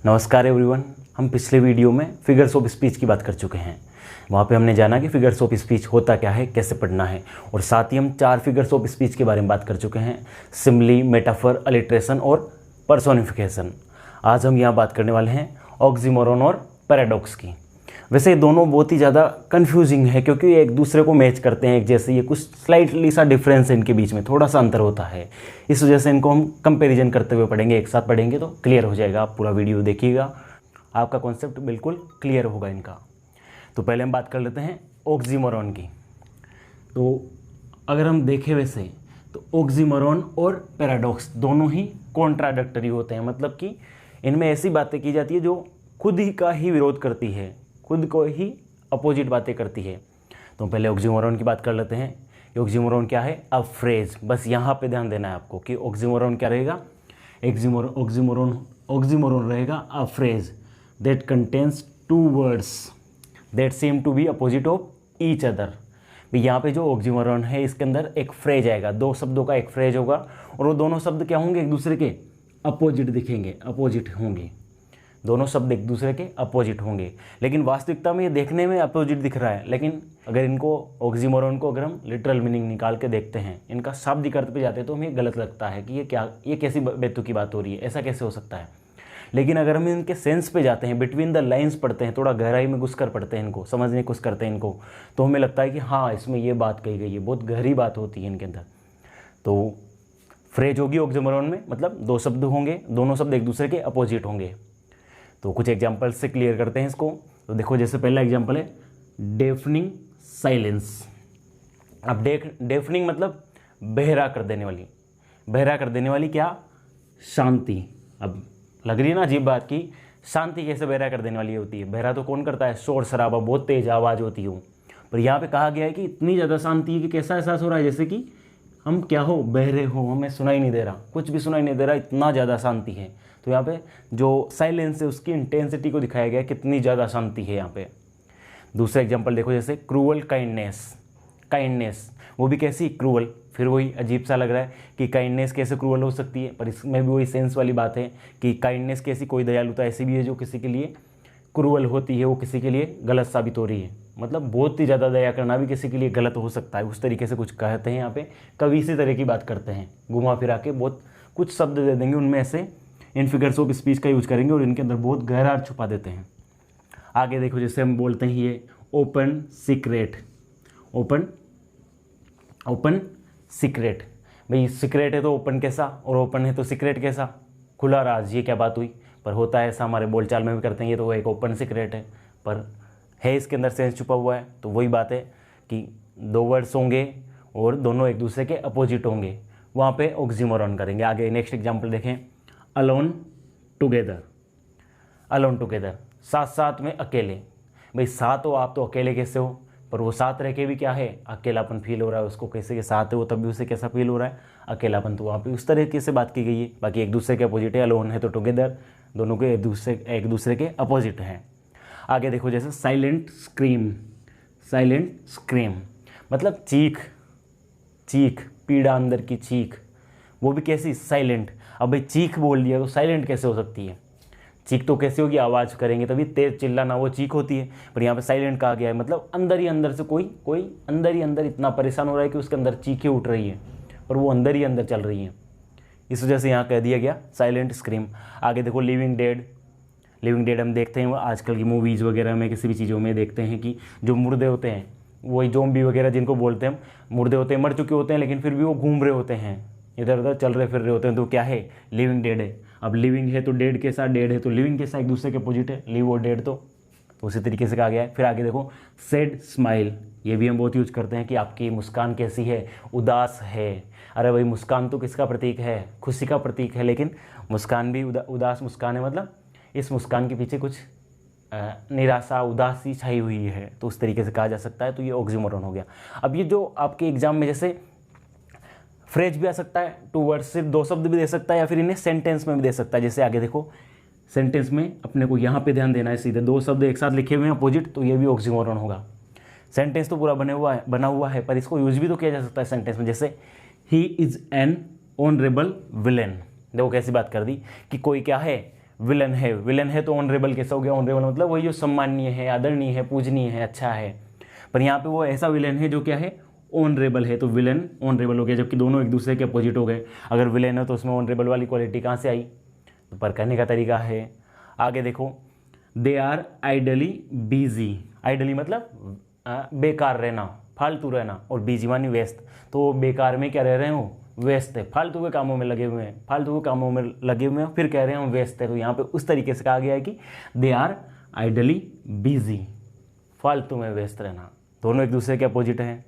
नमस्कार एवरीवन। हम पिछले वीडियो में फिगर्स ऑफ स्पीच की बात कर चुके हैं। वहाँ पे हमने जाना कि फिगर्स ऑफ स्पीच होता क्या है, कैसे पढ़ना है, और साथ ही हम 4 फिगर्स ऑफ स्पीच के बारे में बात कर चुके हैं: सिमिली, मेटाफर, अलिट्रेशन और पर्सोनिफिकेशन। आज हम यहाँ बात करने वाले हैं ऑक्सीमोरॉन और पैराडॉक्स की। वैसे ये दोनों बहुत ही ज़्यादा कन्फ्यूजिंग है क्योंकि ये एक दूसरे को मैच करते हैं एक जैसे। ये कुछ स्लाइटली सा डिफरेंस है इनके बीच में, थोड़ा सा अंतर होता है। इस वजह से इनको हम कंपैरिजन करते हुए पढ़ेंगे, एक साथ पढ़ेंगे तो क्लियर हो जाएगा। आप पूरा वीडियो देखिएगा, आपका कॉन्सेप्ट बिल्कुल क्लियर होगा इनका। तो पहले हम बात कर लेते हैं ऑक्सीमोरॉन की। तो अगर हम देखें वैसे तो ऑक्सीमोरॉन और पैराडॉक्स दोनों ही कॉन्ट्राडिक्टरी होते हैं, मतलब कि इनमें ऐसी बातें की जाती है जो खुद ही का ही विरोध करती है, खुद को ही अपोजिट बातें करती है। तो पहले ऑक्सीमोरॉन की बात कर लेते हैं। ऑक्सीमोरॉन क्या है? A phrase. बस यहाँ पे ध्यान देना है आपको कि ऑक्सीमोरॉन क्या रहेगा। ऑक्सीमोरॉन रहेगा a phrase that contains 2 words that seem to be opposite of each other. यहाँ पे जो ऑक्सीमोरॉन है इसके अंदर एक फ्रेज आएगा, 2 शब्दों का एक फ्रेज होगा और वो दोनों शब्द क्या होंगे? एक दूसरे के अपोजिट दिखेंगे, अपोजिट होंगे। दोनों शब्द एक दूसरे के अपोजिट होंगे, लेकिन वास्तविकता में ये देखने में अपोजिट दिख रहा है। लेकिन अगर इनको ऑक्सीमोरॉन को अगर हम लिटरल मीनिंग निकाल के देखते हैं, इनका शाब्दिक अर्थ पे जाते हैं, तो हमें गलत लगता है कि ये कैसी बेतु की बात हो रही है, ऐसा कैसे हो सकता है। लेकिन अगर हम इनके सेंस पे जाते हैं, बिटवीन द लाइन्स पढ़ते हैं, थोड़ा गहराई में घुस कर पढ़ते हैं, इनको समझने की कोशिश करते हैं इनको, तो हमें लगता है कि हाँ, इसमें ये बात कही गई है, बहुत गहरी बात होती है इनके अंदर। तो फ्रेज होगी ऑक्सीमोरॉन में, मतलब 2 शब्द होंगे, दोनों शब्द एक दूसरे के अपोजिट होंगे। तो कुछ एग्जाम्पल से क्लियर करते हैं इसको। तो देखो, जैसे पहला एग्जाम्पल है डेफनिंग साइलेंस। अब डेफनिंग मतलब बहरा कर देने वाली। बहरा कर देने वाली क्या? शांति। अब लग रही है ना अजीब बात की शांति कैसे बहरा कर देने वाली होती है? बहरा तो कौन करता है? शोर शराबा, बहुत तेज आवाज़ होती हो। पर यहाँ पे कहा गया है कि इतनी ज़्यादा शांति है कि कैसा एहसास हो रहा है जैसे कि हम क्या हो, बहरे हो, हमें सुनाई नहीं दे रहा, कुछ भी सुनाई नहीं दे रहा, इतना ज़्यादा शांति है। तो यहाँ पे जो साइलेंस है उसकी इंटेंसिटी को दिखाया गया, कितनी ज़्यादा शांति है यहाँ पे। दूसरा एग्जांपल देखो, जैसे क्रूअल काइंडनेस, वो भी कैसी? क्रूअल। फिर वही अजीब सा लग रहा है कि काइंडनेस कैसे क्रूअल हो सकती है, पर इसमें भी वही सेंस वाली बात है कि काइंडनेस कैसी, कोई दयालुता ऐसी भी है जो किसी के लिए क्रूअल होती है, वो किसी के लिए गलत साबित हो रही है। मतलब बहुत ही ज़्यादा दया करना भी किसी के लिए गलत हो सकता है, उस तरीके से कुछ कहते हैं यहाँ पे। कवि इसी तरह की बात करते हैं, घुमा फिरा के बहुत कुछ शब्द दे देंगे, उनमें से इन फिगर्स ऑफ स्पीच का यूज करेंगे और इनके अंदर बहुत गहरा अर्थ छुपा देते हैं। आगे देखो, जैसे हम बोलते हैं ये ओपन सीक्रेट। ओपन सीक्रेट, भाई सीक्रेट है तो ओपन कैसा, और ओपन है तो सीक्रेट कैसा? खुला राज। ये क्या बात हुई? पर होता है ऐसा, हमारे बोलचाल में भी करते हैं, ये तो एक ओपन सीक्रेट है, पर है इसके अंदर सेंस छुपा हुआ है। तो वही बात है कि 2 वर्ड्स होंगे और दोनों एक दूसरे के अपोजिट होंगे, वहाँ पे ऑक्सीमोरॉन करेंगे। आगे नेक्स्ट एग्जाम्पल देखें, अलोन टुगेदर। साथ साथ में अकेले। भाई साथ हो आप तो अकेले कैसे हो? पर वो साथ रह के भी क्या है? अकेलापन फील हो रहा है उसको। कैसे के साथ है वो, तब भी उसे कैसा फील हो रहा है? अकेलापन। तो वहाँ पे उस तरीके से बात की गई है। बाकी एक दूसरे के अपोजिट है, अलोन है तो टुगेदर, दोनों के एक दूसरे के अपोजिट हैं। आगे देखो, जैसे साइलेंट स्क्रीम मतलब चीख, पीड़ा अंदर की चीख, वो भी कैसी? साइलेंट। अब भाई चीख बोल दिया तो साइलेंट कैसे हो सकती है? चीख तो कैसे होगी? आवाज़ करेंगे तभी, तेज चिल्लाना वो चीख होती है। पर यहाँ पे साइलेंट कहा गया है, मतलब अंदर ही अंदर से कोई अंदर ही अंदर इतना परेशान हो रहा है कि उसके अंदर चीखें उठ रही है और वो अंदर ही अंदर चल रही हैं। इस वजह से यहाँ कह दिया गया साइलेंट स्क्रीम। आगे देखो, लिविंग डेड हम देखते हैं आजकल की मूवीज़ वगैरह में, किसी भी चीज़ों में देखते हैं कि जो मुर्दे होते हैं, वही ज़ॉम्बी वगैरह जिनको बोलते हैं, मुर्दे होते हैं, मर चुके होते हैं, लेकिन फिर भी वो घूम रहे होते हैं, इधर उधर चल रहे फिर रहे होते हैं। तो क्या है? लिविंग डेड है। अब लिविंग है तो डेड के साथ, डेड है तो लिविंग के साथ, एक दूसरे के अपोजिट है, लिव और डेड। तो उसी तरीके से कहा गया है। फिर आगे देखो, सैड स्माइल। ये भी हम बहुत यूज करते हैं कि आपकी मुस्कान कैसी है? उदास है। अरे भाई मुस्कान तो किसका प्रतीक है? खुशी का प्रतीक है, लेकिन मुस्कान भी उदास मुस्कान है, मतलब इस मुस्कान के पीछे कुछ निराशा, उदासी छाई हुई है। तो उस तरीके से कहा जा सकता है। तो ये ऑक्सीमोरॉन हो गया। अब ये जो आपके एग्जाम में जैसे फ्रेज भी आ सकता है, 2 वर्ड, सिर्फ 2 शब्द भी दे सकता है, या फिर इन्हें सेंटेंस में भी दे सकता है। जैसे आगे देखो, सेंटेंस में अपने को यहाँ पे ध्यान देना है, सीधे 2 शब्द एक साथ लिखे हुए हैं अपोजिट, तो ये भी ऑक्सीमोरॉन होगा। सेंटेंस तो पूरा बना हुआ है, पर इसको यूज भी तो किया जा सकता है सेंटेंस में। जैसे he is an honourable villain. देखो कैसी बात कर दी कि कोई क्या है? विलन है तो ऑनरेबल कैसा हो गया? ऑनरेबल मतलब वही जो सम्माननीय है, आदरणीय है, पूजनीय है, अच्छा है। पर यहाँ पे वो ऐसा विलन है जो क्या है? ऑनरेबल है, तो विलन ऑनरेबल हो गया, जबकि दोनों एक दूसरे के अपोजिट हो गए। अगर विलन है तो उसमें ऑनरेबल वाली क्वालिटी कहाँ से आई? तो पर करने का तरीका है। आगे देखो, they are idly busy. Idly मतलब बेकार रहना, फालतू रहना, और बिजी मानी व्यस्त। तो बेकार में क्या रह रहे हो? व्यस्त है, फालतू के कामों में लगे हुए हैं, फालतू के कामों में लगे हुए हैं, फिर कह रहे हैं हम व्यस्त है। तो यहाँ पे उस तरीके से कहा गया है कि दे आर आइडली बिजी, फालतू में व्यस्त रहना। दोनों एक दूसरे के अपोजिट हैं।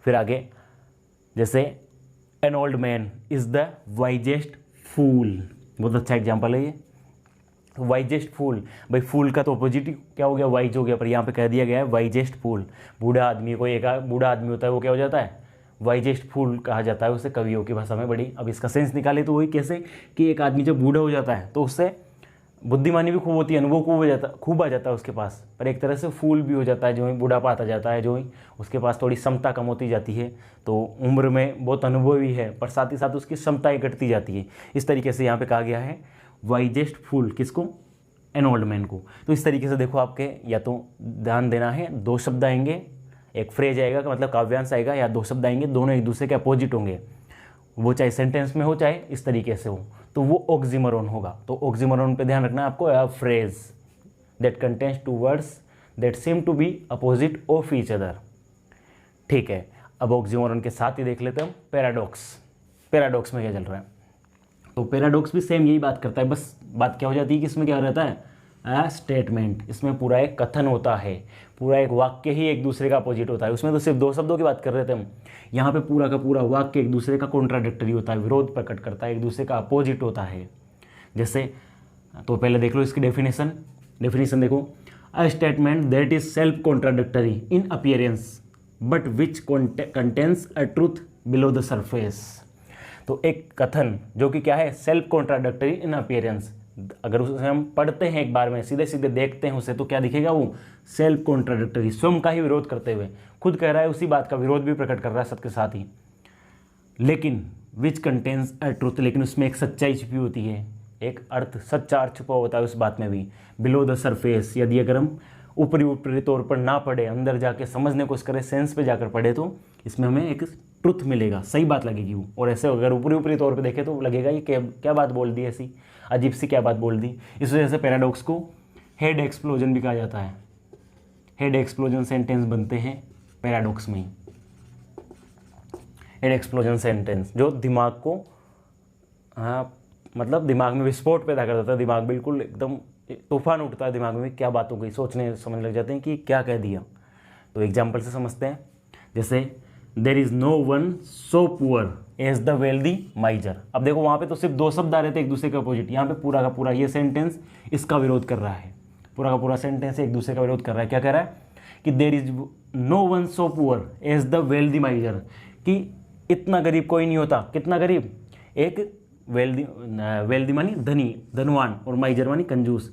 फिर आगे जैसे an old man is the wisest fool, बहुत अच्छा एग्जाम्पल है ये। वाइजेस्ट फूल, भाई फूल का तो अपोजिट क्या हो गया? वाइज हो गया, पर यहाँ पे कह दिया गया है वाइजेस्ट फूल। बूढ़ा आदमी, कोई एक बूढ़ा आदमी होता है वो क्या हो जाता है? वाइजेस्ट फूल कहा जाता है उसे, कवियों की भाषा में। बड़ी अब इसका सेंस निकाले तो वही कैसे कि एक आदमी जब बूढ़ा हो जाता है तो उससे बुद्धिमानी भी खूब होती है, अनुभव खूब आ जाता है उसके पास, पर एक तरह से फूल भी हो जाता है। जो ही बुढ़ापा आता जाता है, जो ही उसके पास थोड़ी क्षमता कम होती जाती है, तो उम्र में बहुत अनुभवी है पर साथ ही साथ उसकी क्षमताएं घटती जाती है। इस तरीके से यहाँ पे कहा गया है वाइजेस्ट फूल, किसको? एन ओल्ड मैन को। तो इस तरीके से देखो, आपके या तो ध्यान देना है, दो शब्द आएंगे, एक फ्रेज आएगा मतलब काव्यांश आएगा, या दो शब्द आएंगे, दोनों एक दूसरे के अपोजिट होंगे, वो चाहे सेंटेंस में हो चाहे इस तरीके से हो, तो वो ऑक्सीमोरॉन होगा। तो ऑक्सीमोरॉन पे ध्यान रखना है आपको। A phrase that contains two words that seem to be opposite of each other. ठीक है, अब ऑक्सीमोरॉन के साथ ही देख लेते हैं हम पैराडॉक्स। पैराडॉक्स में क्या चल रहा है? तो पैराडॉक्स भी सेम यही बात करता है, बस बात क्या हो जाती है कि इसमें क्या रहता है? A statement. इसमें पूरा एक कथन होता है, पूरा एक वाक्य ही एक दूसरे का अपोजिट होता है। उसमें तो सिर्फ दो शब्दों की बात कर रहे थे हम, यहाँ पे पूरा का पूरा वाक्य एक दूसरे का कॉन्ट्राडिक्टरी होता है, विरोध प्रकट करता है, एक दूसरे का अपोजिट होता है। जैसे, तो पहले देख लो इसकी डेफिनेशन देखो। A statement that is self contradictory in appearance but which contains a truth below the surface. तो एक कथन जो कि क्या है? सेल्फ कॉन्ट्राडिक्टरी इन अपीयरेंस। अगर उसे हम पढ़ते हैं एक बार में, सीधे सीधे देखते हैं उसे, तो क्या दिखेगा? वो सेल्फ कॉन्ट्राडिक्टरी, स्वयं का ही विरोध करते हुए, खुद कह रहा है उसी बात का, विरोध भी प्रकट कर रहा है सबके साथ ही। लेकिन विच कंटेन्स अ ट्रूथ, लेकिन उसमें एक सच्चाई छिपी होती है, एक अर्थ, सच्चा अर्थ छुपा होता है उस बात में भी। बिलो द सरफेस, यदि अगर हम ऊपरी तौर पर ना पढ़े, अंदर जाके समझने को करें, सेंस पे जाकर पढ़े, तो इसमें हमें एक ट्रुथ मिलेगा, सही बात लगेगी वो। और ऐसे अगर ऊपरी तौर पे देखें तो लगेगा ये क्या बात बोल दी, ऐसी अजीब सी क्या बात बोल दी। इस वजह से पैराडॉक्स को हेड एक्सप्लोजन भी कहा जाता है। हेड एक्सप्लोजन सेंटेंस बनते हैं पैराडॉक्स में ही। हेड एक्सप्लोजन सेंटेंस जो दिमाग को, हाँ मतलब दिमाग में विस्फोट पैदा कर देता है, दिमाग बिल्कुल एकदम तूफान उठता है दिमाग में, क्या बात हो गई, सोचने समझने लग जाते हैं कि क्या कह दिया। तो एग्जाम्पल से समझते हैं, जैसे there is no one so poor as the wealthy miser. अब देखो वहाँ पे तो सिर्फ दो शब्द आ रहे थे एक दूसरे के अपोजिट, यहाँ पे पूरा का पूरा ये सेंटेंस इसका विरोध कर रहा है, पूरा का पूरा सेंटेंस एक दूसरे का विरोध कर रहा है। क्या कह रहा है कि there is no one so poor as the wealthy miser, कि इतना गरीब कोई नहीं होता। कितना गरीब? एक वेल्दी मानी धनी, धनवान, और माइजर मानी कंजूस।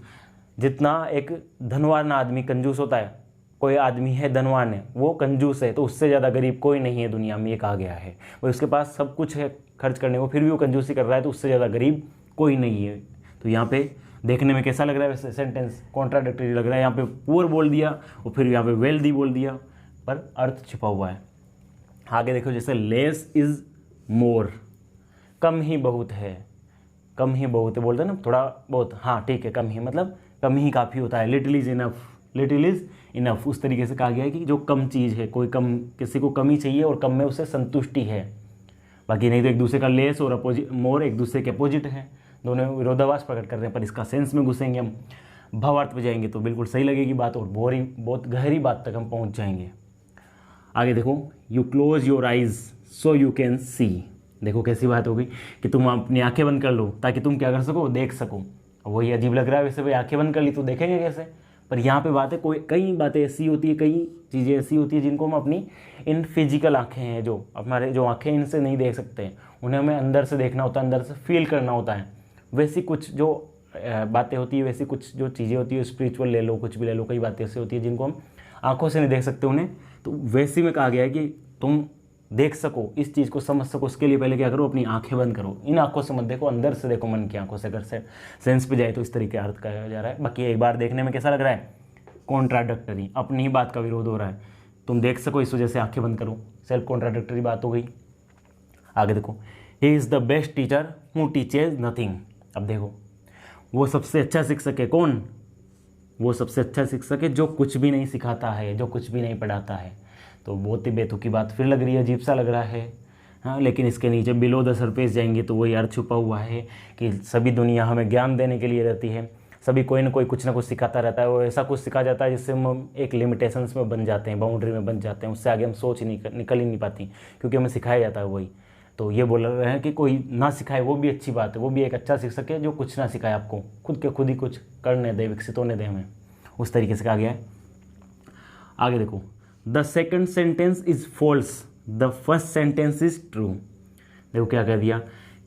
जितना एक धनवान आदमी कंजूस होता है, कोई आदमी है धनवान है वो कंजूस है, तो उससे ज़्यादा गरीब कोई नहीं है दुनिया में, ये कहा गया है। वो उसके पास सब कुछ है खर्च करने को, फिर भी वो कंजूसी कर रहा है, तो उससे ज़्यादा गरीब कोई नहीं है। तो यहाँ पे देखने में कैसा लग रहा है वैसे सेंटेंस? कॉन्ट्राडिक्टरी लग रहा है। यहाँ पे पुअर बोल दिया और फिर यहाँ पे वेल्दी बोल दिया, पर अर्थ छिपा हुआ है। आगे देखो, जैसे लेस इज़ मोर, कम ही बहुत है, कम ही बहुत है बोलते हैं ना, थोड़ा बहुत, हाँ ठीक है, कम ही मतलब कम ही काफ़ी होता है। Little is enough, little is enough, उस तरीके से कहा गया है कि जो कम चीज़ है, कोई कम, किसी को कम ही चाहिए और कम में उसे संतुष्टि है। बाकी नहीं तो एक दूसरे का लेस और अपोजिट मोर एक दूसरे के अपोजिट है, दोनों विरोधाभास प्रकट कर रहे हैं। पर इसका सेंस में घुसेंगे हम, भावार्थ पे जाएंगे तो बिल्कुल सही लगेगी बात और बहुत गहरी बात तक हम पहुँच जाएंगे। आगे देखो, you close your eyes so you can see. देखो कैसी बात हो गई कि तुम अपनी आंखें बंद कर लो ताकि तुम क्या कर सको, देख सको। वही अजीब लग रहा है वैसे, भाई आंखें बंद कर ली तो देखेंगे कैसे? पर यहाँ पे बात है, कई बातें ऐसी होती है, कई चीज़ें ऐसी होती है जिनको हम अपनी इन फिजिकल आँखें हैं, जो हमारे जो आँखें इनसे नहीं देख सकते हैं, उन्हें हमें अंदर से देखना होता है, अंदर से फील करना होता है। वैसी कुछ जो बातें होती है, वैसी कुछ जो चीज़ें होती है, स्पिरिचुअल ले लो, कुछ भी ले लो, कई बातें ऐसी होती है जिनको हम आँखों से नहीं देख सकते उन्हें, तो वैसी में कहा गया है कि तुम देख सको, इस चीज़ को समझ सको, उसके लिए पहले क्या करो, अपनी आंखें बंद करो। इन आंखों से मत देखो, अंदर से देखो, मन की आंखों से। अगर से सेंस पे जाए तो इस तरीके अर्थ कहा जा रहा है। बाकी एक बार देखने में कैसा लग रहा है, कॉन्ट्राडिक्टरी, अपनी ही बात का विरोध हो रहा है, तुम देख सको, इस वजह से आंखें बंद करो। सेल्फ कॉन्ट्राडिक्टरी बात हो गई। आगे देखो, he is the best teacher who teaches nothing. अब देखो, वो सबसे अच्छा शिक्षक है कौन, वो सबसे अच्छा शिक्षक है जो कुछ भी नहीं सिखाता है, जो कुछ भी नहीं पढ़ाता है। तो बहुत ही बेतुकी बात फिर लग रही है, अजीब सा लग रहा है। हाँ, लेकिन इसके नीचे बिलो द सरफेस जाएंगे तो वही अर्थ छुपा हुआ है कि सभी दुनिया हमें ज्ञान देने के लिए रहती है, सभी कोई ना कोई कुछ ना कुछ सिखाता रहता है। वो ऐसा कुछ सिखा जाता है जिससे हम एक लिमिटेशंस में बन जाते हैं, बाउंड्री में बन जाते हैं, उससे आगे हम सोच निकल ही नहीं पाती, क्योंकि हमें सिखाया जाता है वही। तो ये बोल रहे हैं कि कोई ना सिखाए वो भी अच्छी बात है, वो भी एक अच्छा शिक्षक है जो कुछ ना सिखाए आपको, खुद के खुद ही कुछ करने दे, विकसित होने दे हमें, उस तरीके से कहा गया है। आगे देखो, the second sentence is false, the first sentence is true. देखो क्या कह दिया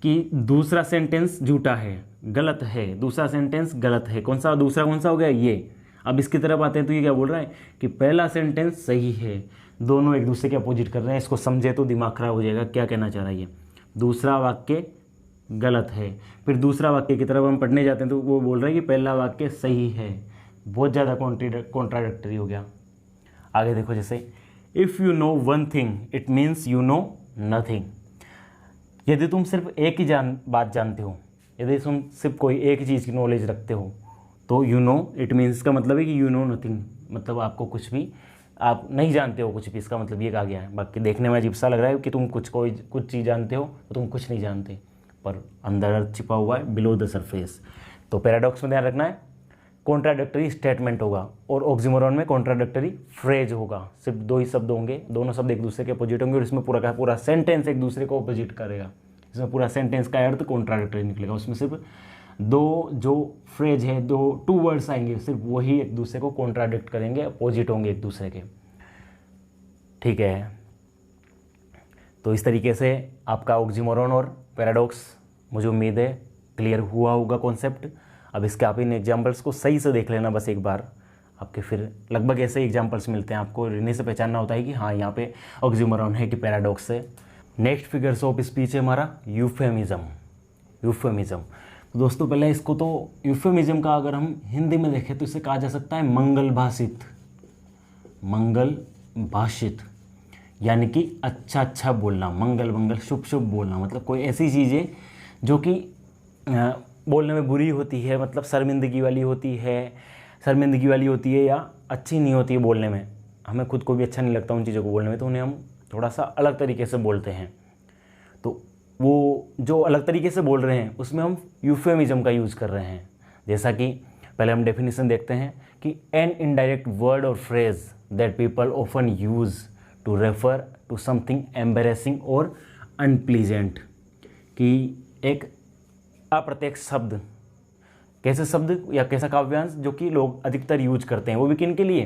कि दूसरा सेंटेंस झूठा है, गलत है, दूसरा सेंटेंस गलत है। कौन सा दूसरा, कौन सा हो गया ये। अब इसकी तरफ आते हैं तो ये क्या बोल रहा है कि पहला सेंटेंस सही है, दोनों एक दूसरे के अपोजिट कर रहे हैं। इसको समझे तो दिमाग खराब हो जाएगा, क्या कहना चाह रहा है ये। दूसरा वाक्य गलत है, फिर दूसरा वाक्य की तरफ हम पढ़ने जाते हैं तो वो बोल रहा है कि पहला वाक्य सही है। बहुत ज़्यादा कॉन्ट्राडिक्टरी हो गया। आगे देखो, जैसे if you know one thing it means you know nothing. यदि तुम सिर्फ एक ही बात जानते हो, यदि तुम सिर्फ कोई एक चीज़ की नॉलेज रखते हो तो यू नो इट मीन्स का मतलब है कि यू नो नथिंग, मतलब आपको कुछ भी, आप नहीं जानते हो कुछ भी, इसका मतलब ये कहा गया है। बाकी देखने में अजीब सा लग रहा है कि तुम कुछ चीज़ जानते हो तो तुम कुछ नहीं जानते, पर अंदर अर्थ छिपा हुआ है, बिलो द सरफेस। तो पैराडॉक्स में ध्यान रखना है, कॉन्ट्राडिक्टरी स्टेटमेंट होगा और ऑक्सीमोरॉन में कॉन्ट्राडिक्टरी फ्रेज होगा। सिर्फ दो ही शब्द होंगे, दोनों शब्द एक दूसरे के अपोजिट होंगे और इसमें पूरा का पूरा सेंटेंस एक दूसरे को अपोजिट करेगा। इसमें पूरा सेंटेंस का अर्थ कॉन्ट्राडिक्टरी निकलेगा। उसमें सिर्फ दो जो फ्रेज है, दो टू वर्ड्स आएंगे, सिर्फ वही एक दूसरे को कॉन्ट्राडिक्ट करेंगे, अपोजिट होंगे एक दूसरे के। ठीक है, तो इस तरीके से आपका ऑक्सीमोरॉन और पैराडॉक्स, मुझे उम्मीद है क्लियर हुआ होगा कॉन्सेप्ट। अब इसके आप इन एग्जाम्पल्स को सही से देख लेना बस एक बार, आपके फिर लगभग ऐसे एग्जाम्पल्स मिलते हैं आपको, इन्हीं से पहचानना होता है कि हाँ यहाँ पे ऑक्सीमोरॉन है कि पैराडॉक्स है। नेक्स्ट फिगर्स ऑफ स्पीच है हमारा यूफेमिज्म। यूफेमिज्म तो दोस्तों पहले इसको तो यूफेमिज्म का अगर हम हिंदी में देखें तो इसे कहा जा सकता है मंगल भाषित। मंगल भाषित यानी कि अच्छा अच्छा बोलना, मंगल मंगल शुभ शुभ बोलना, मतलब कोई ऐसी चीज़ें जो कि बोलने में बुरी होती है, मतलब शर्मिंदगी वाली होती है या अच्छी नहीं होती है बोलने में, हमें खुद को भी अच्छा नहीं लगता उन चीज़ों को बोलने में, तो उन्हें हम थोड़ा सा अलग तरीके से बोलते हैं। तो वो जो अलग तरीके से बोल रहे हैं उसमें हम यूफेमिज्म का यूज़ कर रहे हैं। जैसा कि पहले हम डेफिनेशन देखते हैं कि एन इनडायरेक्ट वर्ड और phrase that people often use to refer to something embarrassing और अनप्लीजेंट, कि एक अप्रत्यक्ष शब्द, कैसे शब्द या कैसा काव्यांश जो कि लोग अधिकतर यूज करते हैं, वो भी किन के लिए,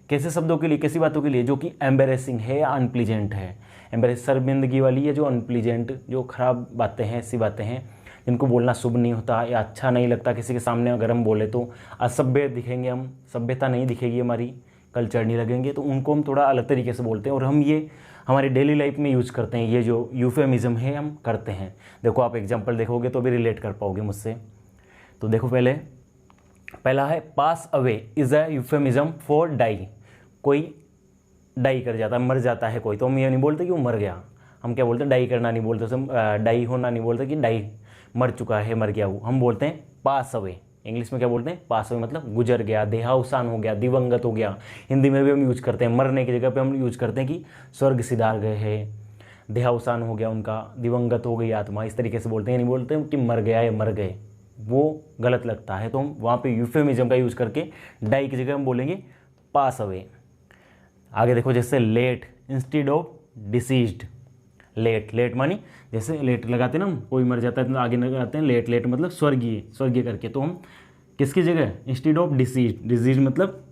कैसे शब्दों के लिए, कैसी बातों के लिए जो कि एम्बेरेसिंग है या अनप्लीजेंट है। एम्बेरेस शर्मिंदगी वाली है, जो अनप्लीजेंट, जो खराब बातें हैं, ऐसी बातें हैं जिनको बोलना शुभ नहीं होता या अच्छा नहीं लगता किसी के सामने। अगर हम बोले तो असभ्य दिखेंगे, हम सभ्यता नहीं दिखेगी, हमारी कल्चर नहीं लगेंगे, तो उनको हम थोड़ा अलग तरीके से बोलते हैं और हम ये हमारी डेली लाइफ में यूज़ करते हैं। ये जो यूफेमिज्म है हम करते हैं। देखो आप एग्जांपल देखोगे तो भी रिलेट कर पाओगे मुझसे। तो देखो पहला है pass away is a euphemism for die. कोई डाई कर जाता है, मर जाता है कोई, तो हम ये नहीं बोलते कि वो मर गया, हम क्या बोलते हैं, डाई करना नहीं बोलते, हम डाई होना नहीं बोलते कि डाई मर चुका है, मर गया वो, हम बोलते हैं पास अवे। इंग्लिश में क्या बोलते हैं, पास अवे, मतलब गुजर गया, देहावसान हो गया, दिवंगत हो गया। हिंदी में भी हम यूज करते हैं, मरने की जगह पे हम यूज करते हैं कि स्वर्ग सिधार गए हैं, देहावसान हो गया उनका, दिवंगत हो गई आत्मा, इस तरीके से बोलते हैं। नहीं बोलते कि मर गया या मर गए, वो गलत लगता है, तो हम वहाँ पे यूफेमिज्म का यूज करके डाई की जगह हम बोलेंगे पास अवे। आगे देखो, जैसे late instead of deceased. Late मानी जैसे लेट लगाते ना हम, कोई मर जाता है तो आगे लगाते हैं लेट मतलब स्वर्गीय करके, तो हम किसकी जगह, इंस्टेड ऑफ डिसीज मतलब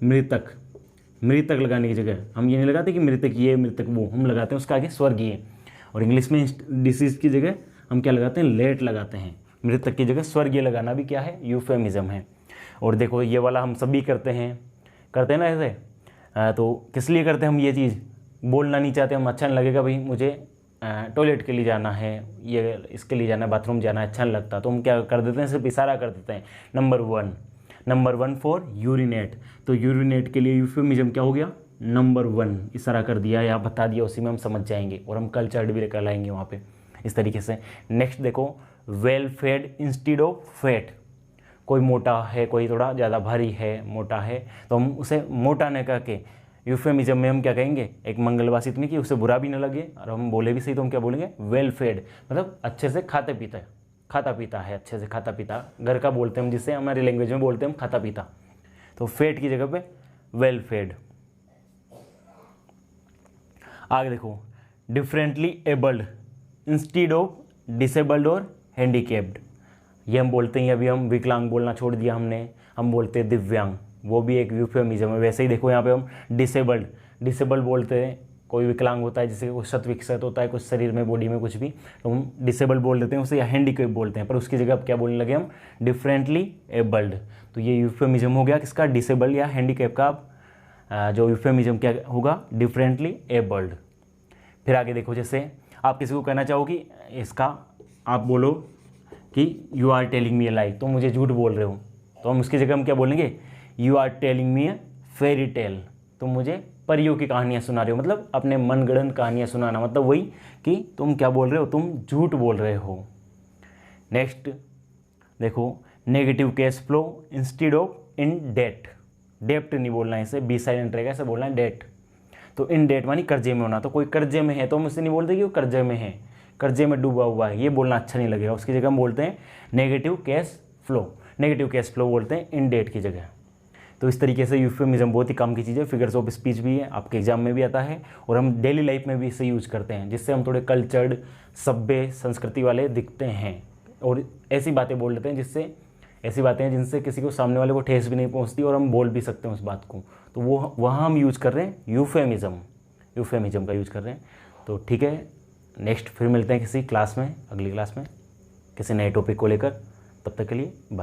मृतक लगाने की जगह हम ये नहीं लगाते कि मृतक ये मृतक वो, हम लगाते हैं उसका आगे स्वर्गीय। और इंग्लिश में डिसीज की जगह हम क्या लगाते हैं, लेट लगाते हैं। मृतक की जगह स्वर्गीय लगाना भी क्या है, यूफेमिज्म है। और देखो ये वाला हम सभी करते हैं ना ऐसे, तो किस लिए करते हैं हम ये चीज़, बोलना नहीं चाहते हम, अच्छा नहीं लगेगा भाई मुझे टॉयलेट के लिए जाना है, ये इसके लिए जाना है, बाथरूम जाना है, अच्छा नहीं लगता, तो हम क्या कर देते हैं, सिर्फ इशारा कर देते हैं। नंबर वन फॉर यूरिनेट, तो यूरिनेट के लिए यूफेमिज्म क्या हो गया, नंबर 1 इशारा कर दिया या बता दिया, उसी में हम समझ जाएंगे और हम कल्चर्ड भी लेकर लाएंगे वहाँ पे इस तरीके से। नेक्स्ट देखो, well fade instead of fat, कोई मोटा है, कोई थोड़ा ज़्यादा भारी है, मोटा है, तो हम उसे मोटा न करके यूफेमिज्म में हम क्या कहेंगे, एक मंगलवासित में कि उसे बुरा भी ना लगे और हम बोले भी सही, तो हम क्या बोलेंगे, वेल फेड, मतलब अच्छे से खाता पीता है, अच्छे से खाता पीता, घर का बोलते हैं हम, जिससे हमारी लैंग्वेज में बोलते हैं हम खाता पीता, तो फेड की जगह पे वेल फेड। आगे देखो, differently abled instead of disabled और हैंडीकेप्ड, ये हम बोलते हैं, अभी हम विकलांग बोलना छोड़ दिया हमने, हम बोलते हैं दिव्यांग, वो भी एक यूफेमिज्म है। वैसे ही देखो यहाँ पे हम डिसेबल्ड बोलते हैं, कोई विकलांग होता है, जिससे कुछ शत विकसित होता है कुछ शरीर में, बॉडी में कुछ भी, तो हम डिसेबल्ड बोल देते हैं उसे, या हैंडीकेप बोलते हैं, पर उसकी जगह अब क्या बोलने लगे हम, डिफरेंटली एबल्ड। तो ये यूफेमिज्म हो गया किसका, डिसेबल्ड या हैंडीकेप का जो यूफेमिज्म क्या होगा, डिफरेंटली एबल्ड। फिर आगे देखो, जैसे आप किसी को कहना चाहो कि इसका, आप बोलो कि यू आर टेलिंग मी ए लाई, तो मुझे झूठ बोल रहे हो, तो हम उसकी जगह हम क्या बोलेंगे, you are telling me a fairy tale, तुम मुझे परियों की कहानियाँ सुना रहे हो, मतलब अपने मनगढ़ंत कहानियाँ सुनाना, मतलब वही कि तुम क्या बोल रहे हो, तुम झूठ बोल रहे हो। नेक्स्ट देखो, negative cash flow instead of in debt, डेप्ट नहीं बोलना है इसे, बी साइलेंट रहेगा, इसे बोलना है डेट। तो इन डेट मानी कर्जे में होना, तो कोई कर्जे में है तो हम उससे नहीं बोलते कि वो कर्जे में है, कर्जे में डूबा हुआ है, ये बोलना अच्छा नहीं लगेगा, उसकी जगह हम बोलते हैं नेगेटिव कैश फ्लो बोलते हैं इन डेट की जगह। तो इस तरीके से यूफेमिज्म बहुत ही काम की चीज़ है, फिगर्स ऑफ स्पीच भी है, आपके एग्जाम में भी आता है और हम डेली लाइफ में भी इसे यूज करते हैं, जिससे हम थोड़े कल्चर्ड, सभ्य, संस्कृति वाले दिखते हैं और ऐसी बातें बोल लेते हैं, जिससे ऐसी बातें हैं जिनसे किसी को, सामने वाले को ठेस भी नहीं पहुंचती और हम बोल भी सकते हैं उस बात को, तो वो वहाँ हम यूज कर रहे हैं यूफेमिज्म का यूज कर रहे हैं। तो ठीक है, नेक्स्ट फिर मिलते हैं किसी क्लास में, अगली क्लास में किसी नए टॉपिक को लेकर, तब तक के लिए बाय।